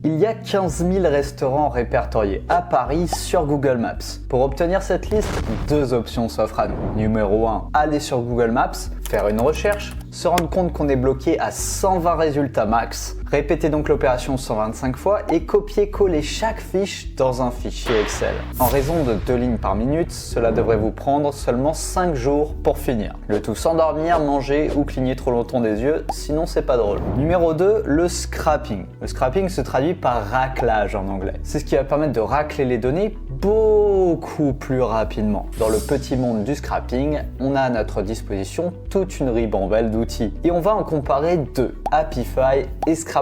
Il y a 15 000 restaurants répertoriés à Paris sur Google Maps. Pour obtenir cette liste, deux options s'offrent à nous. Numéro 1, aller sur Google Maps, faire une recherche, se rendre compte qu'on est bloqué à 120 résultats max. Répétez donc l'opération 125 fois et copier-coller chaque fiche dans un fichier Excel. En raison de 2 lignes par minute, cela devrait vous prendre seulement 5 jours pour finir. Le tout sans dormir, manger ou cligner trop longtemps des yeux, sinon c'est pas drôle. Numéro 2, le scrapping. Le scrapping se traduit par raclage en anglais. C'est ce qui va permettre de racler les données beaucoup plus rapidement. Dans le petit monde du scrapping, on a à notre disposition toute une ribambelle d'outils. Et on va en comparer deux, Apify et Scrap.io.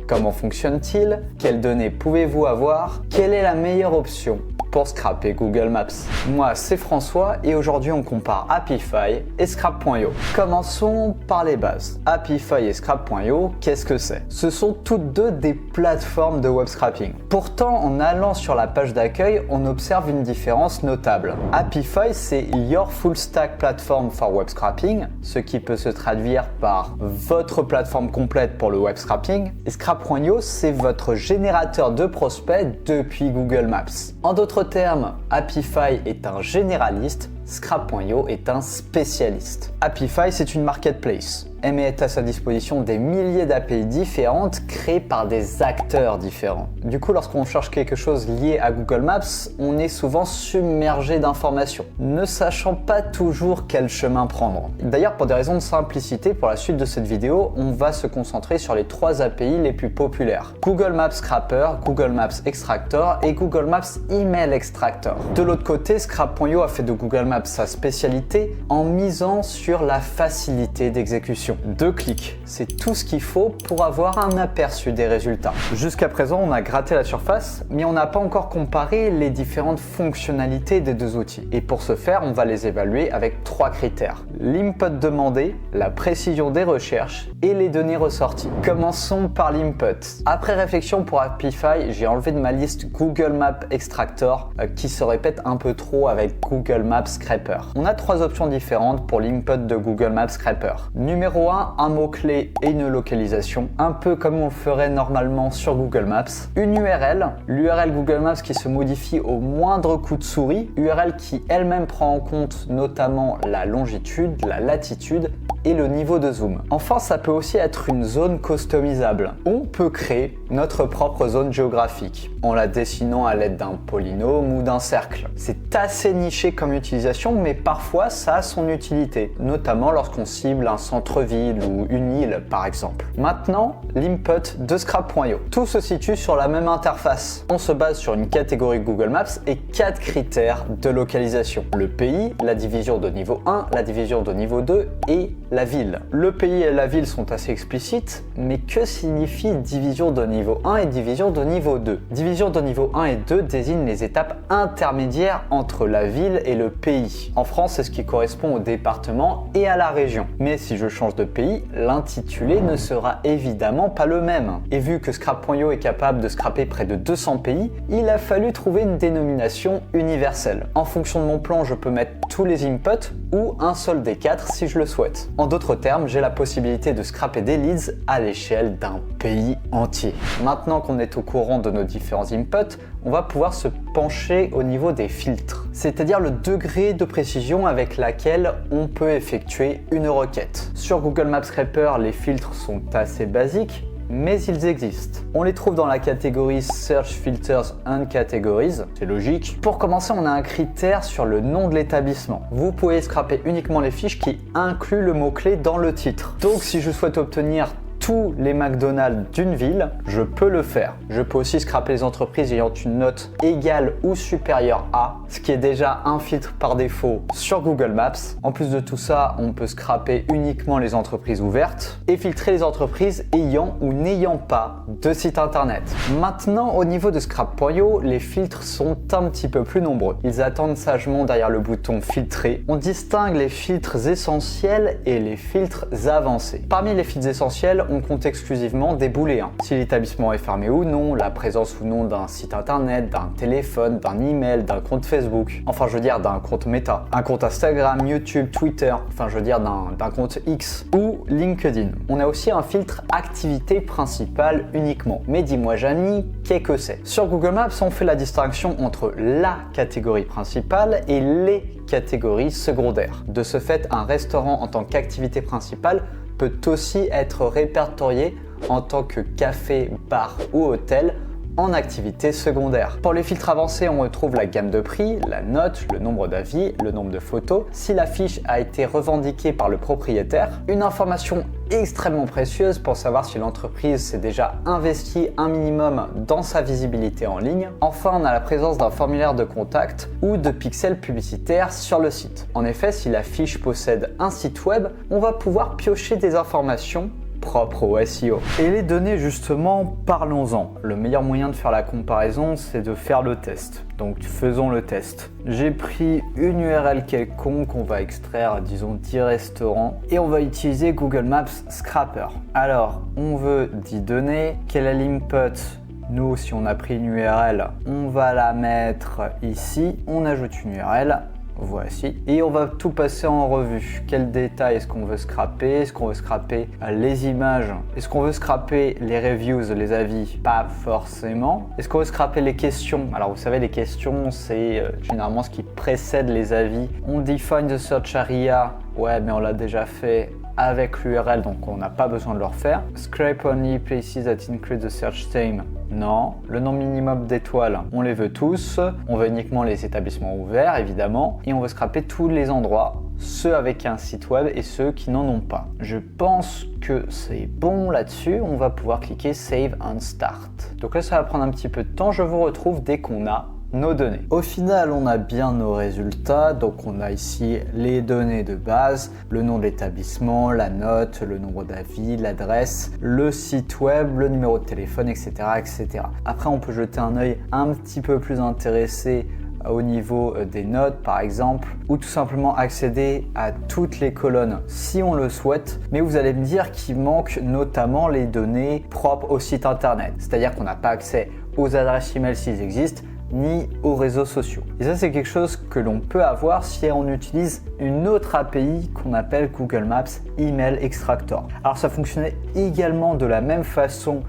Comment fonctionne-t-il? Quelles données pouvez-vous avoir? Quelle est la meilleure option pour scraper Google Maps? Moi, c'est François et aujourd'hui on compare Apify et Scrap.io. Commençons par les bases. Apify et Scrap.io, qu'est-ce que c'est? Ce sont toutes deux des plateformes de web scrapping. Pourtant, en allant sur la page d'accueil, on observe une différence notable. Apify, c'est Your Full Stack Platform for Web Scrapping, ce qui peut se traduire par votre plateforme complète pour le web scrapping. Et Scrap.io, c'est votre générateur de prospects depuis Google Maps. En d'autres termes, Apify est un généraliste, Scrap.io est un spécialiste. Apify, c'est une marketplace. Elle met à sa disposition des milliers d'API différentes créées par des acteurs différents. Du coup, lorsqu'on cherche quelque chose lié à Google Maps, on est souvent submergé d'informations, ne sachant pas toujours quel chemin prendre. D'ailleurs, pour des raisons de simplicité, pour la suite de cette vidéo, on va se concentrer sur les 3 API les plus populaires. Google Maps Scrapper, Google Maps Extractor et Google Maps Email Extractor. De l'autre côté, Scrap.io a fait de Google Maps sa spécialité en misant sur la facilité d'exécution. 2 clics, c'est tout ce qu'il faut pour avoir un aperçu des résultats. Jusqu'à présent, on a gratté la surface, mais on n'a pas encore comparé les différentes fonctionnalités des deux outils. Et pour ce faire, on va les évaluer avec 3 critères. L'input demandé, la précision des recherches et les données ressorties. Commençons par l'input. Après réflexion pour Apify, j'ai enlevé de ma liste Google Maps Extractor qui se répète un peu trop avec Google Maps Scraper. On a 3 options différentes pour l'input de Google Maps Scraper. Numéro 1, un mot-clé et une localisation, un peu comme on le ferait normalement sur Google Maps. Une URL, l'URL Google Maps qui se modifie au moindre coup de souris, URL qui elle-même prend en compte notamment la longitude, la latitude et le niveau de zoom. Enfin, ça peut aussi être une zone customisable. On peut créer notre propre zone géographique en la dessinant à l'aide d'un polynôme ou d'un cercle. C'est assez niché comme utilisation, mais parfois ça a son utilité, notamment lorsqu'on cible un centre-ville ou une île par exemple. Maintenant, l'input de Scrap.io. Tout se situe sur la même interface. On se base sur une catégorie Google Maps et 4 critères de localisation. Le pays, la division de niveau 1, la division de niveau 2 et la ville. Le pays et la ville sont assez explicites, mais que signifie division de niveau 1 et division de niveau 2? Division de niveau 1 et 2 désignent les étapes intermédiaires entre la ville et le pays. En France, c'est ce qui correspond au département et à la région. Mais si je change de pays, l'intitulé ne sera évidemment pas le même. Et vu que Scrap.io est capable de scraper près de 200 pays, il a fallu trouver une dénomination universelle. En fonction de mon plan, je peux mettre tous les inputs ou un seul des 4 si je le souhaite. En d'autres termes, j'ai la possibilité de scraper des leads à l'échelle d'un pays entier. Maintenant qu'on est au courant de nos différents inputs, on va pouvoir se pencher au niveau des filtres, c'est-à-dire le degré de précision avec laquelle on peut effectuer une requête. Sur Google Maps Scraper, les filtres sont assez basiques, mais ils existent. On les trouve dans la catégorie Search Filters and Categories, c'est logique. Pour commencer, on a un critère sur le nom de l'établissement. Vous pouvez scraper uniquement les fiches qui incluent le mot-clé dans le titre. Donc si je souhaite obtenir tous les McDonald's d'une ville, je peux le faire. Je peux aussi scraper les entreprises ayant une note égale ou supérieure à, ce qui est déjà un filtre par défaut sur Google Maps. En plus de tout ça, on peut scraper uniquement les entreprises ouvertes et filtrer les entreprises ayant ou n'ayant pas de site internet. Maintenant, au niveau de Scrap.io, les filtres sont un petit peu plus nombreux. Ils attendent sagement derrière le bouton filtrer. On distingue les filtres essentiels et les filtres avancés. Parmi les filtres essentiels, on mon compte exclusivement des booléens. Si l'établissement est fermé ou non, la présence ou non d'un site internet, d'un téléphone, d'un email, d'un compte Facebook, enfin je veux dire d'un compte Meta, un compte Instagram, YouTube, Twitter, enfin je veux dire d'un compte X ou LinkedIn. On a aussi un filtre activité principale uniquement. Mais dis-moi Jani, qu'est-ce que c'est? Sur Google Maps, on fait la distinction entre la catégorie principale et les catégories secondaires. De ce fait, un restaurant en tant qu'activité principale peut aussi être répertorié en tant que café, bar ou hôtel en activité secondaire. Pour les filtres avancés, on retrouve la gamme de prix, la note, le nombre d'avis, le nombre de photos, si la fiche a été revendiquée par le propriétaire, une information extrêmement précieuse pour savoir si l'entreprise s'est déjà investi un minimum dans sa visibilité en ligne. Enfin, on a la présence d'un formulaire de contact ou de pixels publicitaires sur le site. En effet, si la fiche possède un site web, on va pouvoir piocher des informations propre au SEO. Et les données justement, parlons-en. Le meilleur moyen de faire la comparaison, c'est de faire le test. Donc faisons le test. J'ai pris une URL quelconque, on va extraire disons 10 restaurants et on va utiliser Google Maps Scraper. Alors on veut 10 données, quel est l'input? Nous, si on a pris une URL, on va la mettre ici, on ajoute une URL. Voici. Et on va tout passer en revue. Quel détail est-ce qu'on veut scraper? Est-ce qu'on veut scraper les images? Est-ce qu'on veut scraper les reviews, les avis? Pas forcément. Est-ce qu'on veut scraper les questions? Alors vous savez, les questions, c'est généralement ce qui précède les avis. On define the search area. Ouais, mais on l'a déjà fait avec l'URL, donc on n'a pas besoin de le refaire. Scrape only places that include the search theme. Non. Le nombre minimum d'étoiles, on les veut tous. On veut uniquement les établissements ouverts, évidemment. Et on veut scraper tous les endroits, ceux avec un site web et ceux qui n'en ont pas. Je pense que c'est bon là-dessus. On va pouvoir cliquer Save and Start. Donc là, ça va prendre un petit peu de temps. Je vous retrouve dès qu'on a nos données. Au final, on a bien nos résultats. Donc on a ici les données de base, le nom de l'établissement, la note, le nombre d'avis, l'adresse, le site web, le numéro de téléphone, etc., etc. Après, on peut jeter un œil un petit peu plus intéressé au niveau des notes par exemple, ou tout simplement accéder à toutes les colonnes si on le souhaite. Mais vous allez me dire qu'il manque notamment les données propres au site internet, c'est-à-dire qu'on n'a pas accès aux adresses email s'ils existent, ni aux réseaux sociaux. Et ça, c'est quelque chose que l'on peut avoir si on utilise une autre API qu'on appelle Google Maps Email Extractor. Alors ça fonctionnait également de la même façon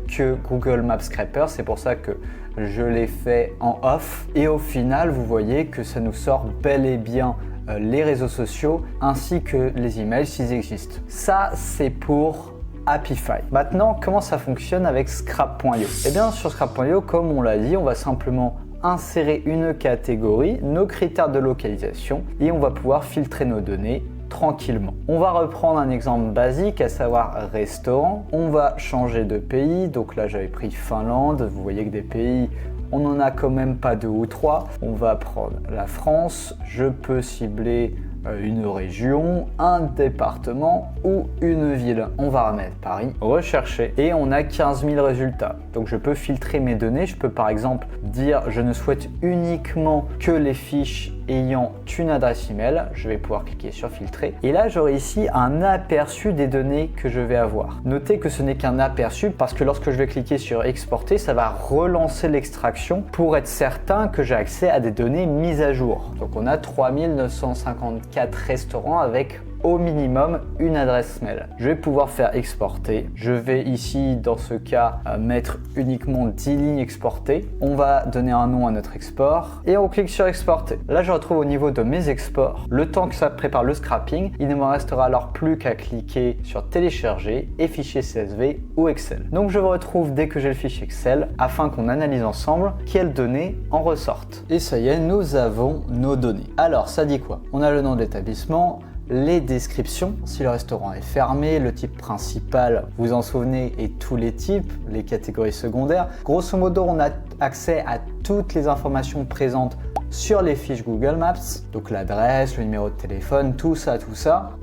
que Google Maps Scraper, c'est pour ça que je l'ai fait en off. Et au final, vous voyez que ça nous sort bel et bien les réseaux sociaux ainsi que les emails s'ils existent. Ça, c'est pour Apify. Maintenant, comment ça fonctionne avec Scrap.io? Eh bien, sur Scrap.io, comme on l'a dit, on va simplement insérer une catégorie, nos critères de localisation et on va pouvoir filtrer nos données tranquillement. On va reprendre un exemple basique, à savoir restaurant. On va changer de pays. Donc là, j'avais pris Finlande. Vous voyez que des pays, on n'en a quand même pas 2 ou 3. On va prendre la France. Je peux cibler une région, un département ou une ville. On va remettre Paris, rechercher et on a 15 000 résultats. Donc je peux filtrer mes données. Je peux par exemple dire je ne souhaite uniquement que les fiches ayant une adresse email. Je vais pouvoir cliquer sur filtrer et là j'aurai ici un aperçu des données que je vais avoir. Notez que ce n'est qu'un aperçu parce que lorsque je vais cliquer sur exporter, ça va relancer l'extraction pour être certain que j'ai accès à des données mises à jour. Donc on a 3954 restaurants avec au minimum une adresse mail. Je vais pouvoir faire exporter. Je vais ici dans ce cas mettre uniquement 10 lignes exportées. On va donner un nom à notre export et on clique sur exporter. Là je retrouve au niveau de mes exports. Le temps que ça prépare le scrapping, il ne me restera alors plus qu'à cliquer sur télécharger et fichier CSV ou Excel. Donc je vous retrouve dès que j'ai le fichier Excel afin qu'on analyse ensemble quelles données en ressortent. Et ça y est, nous avons nos données. Alors ça dit quoi? On a le nom de l'établissement, les descriptions, si le restaurant est fermé, le type principal, vous en souvenez, et tous les types, les catégories secondaires. Grosso modo, on a accès à toutes les informations présentes sur les fiches Google Maps, donc l'adresse, le numéro de téléphone, tout ça.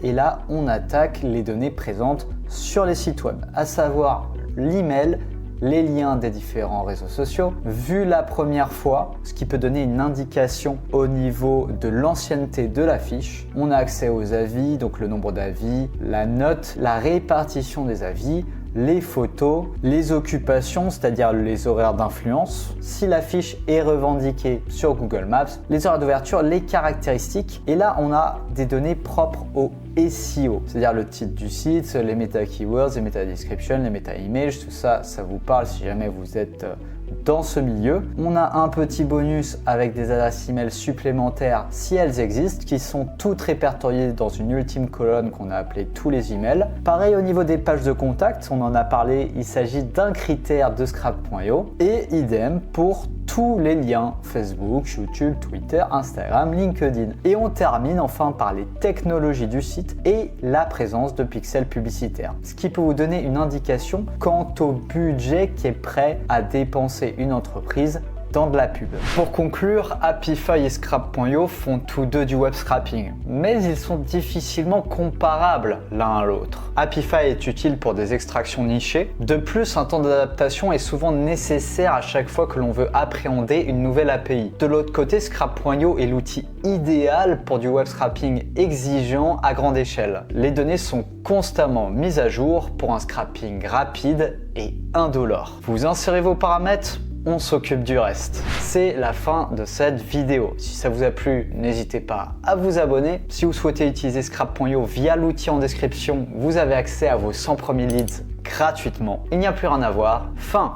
Et là, on attaque les données présentes sur les sites web, à savoir l'email, les liens des différents réseaux sociaux vus la première fois, ce qui peut donner une indication au niveau de l'ancienneté de la fiche. On a accès aux avis, donc le nombre d'avis, la note, la répartition des avis, les photos, les occupations, c'est-à-dire les horaires d'influence, si la fiche est revendiquée sur Google Maps, les horaires d'ouverture, les caractéristiques. Et là, on a des données propres au SEO, c'est-à-dire le titre du site, les meta-keywords, les meta-descriptions, les meta-images, tout ça, ça vous parle si jamais vous êtes dans ce milieu. On a un petit bonus avec des adresses email supplémentaires si elles existent, qui sont toutes répertoriées dans une ultime colonne qu'on a appelée tous les emails. Pareil au niveau des pages de contact, on en a parlé, il s'agit d'un critère de Scrap.io et idem pour tous les liens Facebook, YouTube, Twitter, Instagram, LinkedIn. Et on termine enfin par les technologies du site et la présence de pixels publicitaires, ce qui peut vous donner une indication quant au budget qui est prêt à dépenser une entreprise dans de la pub. Pour conclure, Apify et Scrap.io font tous deux du web scrapping, mais ils sont difficilement comparables l'un à l'autre. Apify est utile pour des extractions nichées. De plus, un temps d'adaptation est souvent nécessaire à chaque fois que l'on veut appréhender une nouvelle API. De l'autre côté, Scrap.io est l'outil idéal pour du web scrapping exigeant à grande échelle. Les données sont constamment mises à jour pour un scrapping rapide et indolore. Vous insérez vos paramètres, on s'occupe du reste. C'est la fin de cette vidéo. Si ça vous a plu, n'hésitez pas à vous abonner. Si vous souhaitez utiliser Scrap.io via l'outil en description, vous avez accès à vos 100 premiers leads gratuitement. Il n'y a plus rien à voir. Fin.